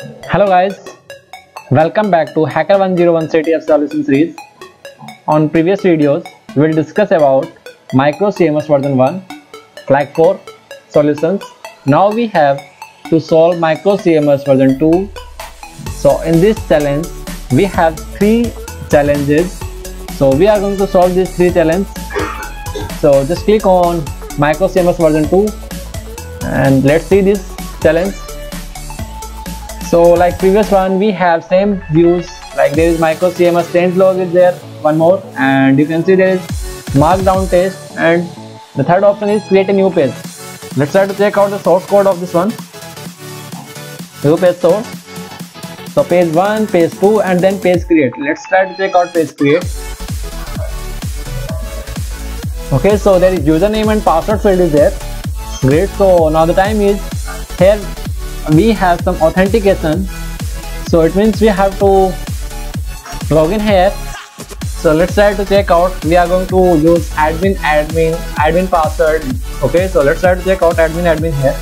Hello guys, welcome back to Hacker 101 CTF solution series. On previous videos, we will discuss about Micro CMS version 1, flag 4 solutions. Now we have to solve Micro CMS version 2. So in this challenge, we have 3 challenges. So we are going to solve these 3 challenges. So just click on Micro CMS version 2 and let's see this challenge. So like previous one, we have same views, like there is Micro CMS change log is there, one more, and you can see there is markdown test, and the third option is create a new page. Let's try to check out the source code of this one. New page source. So page 1, page 2 and then page create. Let's try to check out page create. Okay, so there is username and password field is there. Great. So now the time is here. We have some authentication, so it means we have to log in here. So let's try to check out. We are going to use admin password. Okay, so let's try to check out admin here,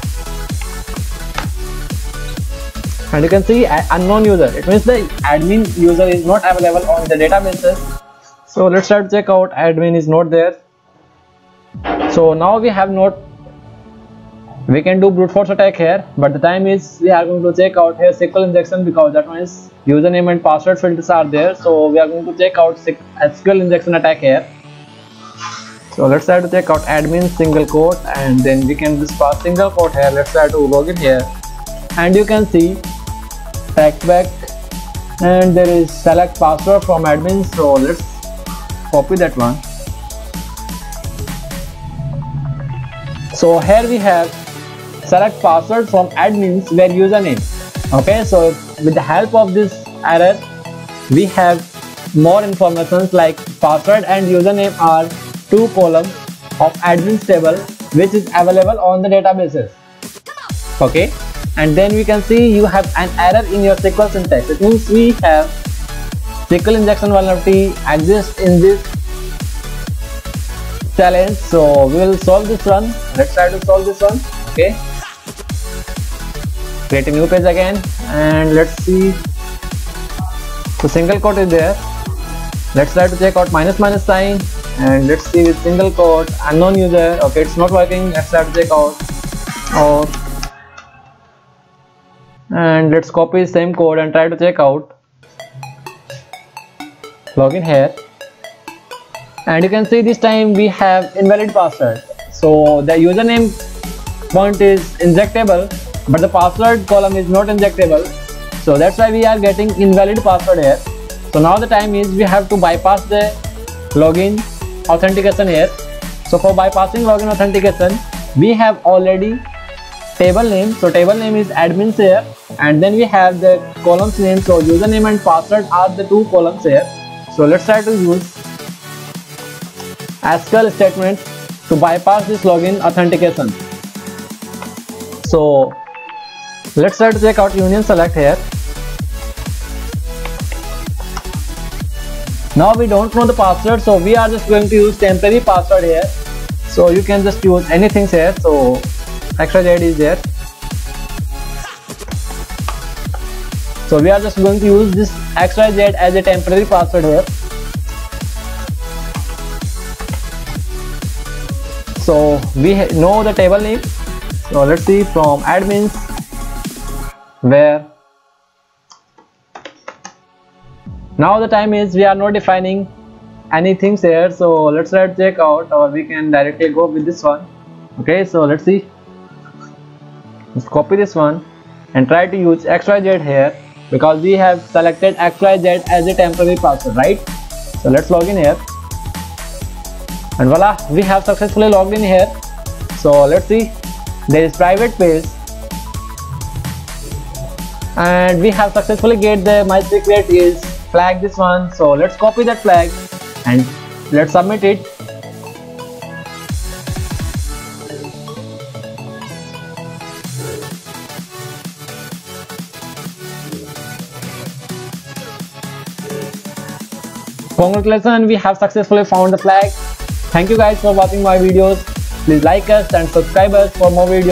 and you can see unknown user. It means the admin user is not available on the databases. So let's try to check out admin is not there. So now we have not. We can do brute force attack here, but the time is we are going to check out here SQL injection, because that means username and password fields are there. So we are going to check out SQL injection attack here. So let's try to check out admin single quote, and then we can just pass single quote here. Let's try to log in here, and you can see back, and there is select password from admin. So let's copy that one. So here we have select password from admins where username. Okay, so with the help of this error, we have more informations like password and username are 2 columns of admins table which is available on the databases. Okay, and then we can see you have an error in your SQL syntax. It means we have SQL injection vulnerability exists in this challenge. So we will solve this one. Let's try to solve this one. Okay, create a new page again, and let's see. So single quote is there. Let's try to check out minus sign, and let's see with single quote unknown user. Okay, it's not working. Let's try to check out, and let's copy same code and try to check out. Login here, and you can see this time we have invalid password. So the username point is injectable, but the password column is not injectable. So that's why we are getting invalid password here. So now the time is we have to bypass the login authentication here. So for bypassing login authentication, we have already table name. So table name is admins here, and then we have the columns name. So username and password are the 2 columns here. So let's try to use SQL statement to bypass this login authentication. So let's try to check out union select here. Now we don't know the password, so we are just going to use temporary password here. So you can just use anything here. So XYZ is there. So we are just going to use this XYZ as a temporary password here. So we know the table name. So let's see from admins where. Now the time is we are not defining anything here. So let's try to check out, or we can directly go with this one. Okay, so let's see. Let's copy this one and try to use XYZ here, because we have selected XYZ as a temporary password, right? So let's log in here, and voila, we have successfully logged in here. So let's see. There is private page, and we have successfully get the my secret is flag this one. So let's copy that flag and let's submit it. Congratulations, we have successfully found the flag. Thank you guys for watching my videos. Please like us and subscribe us for more videos.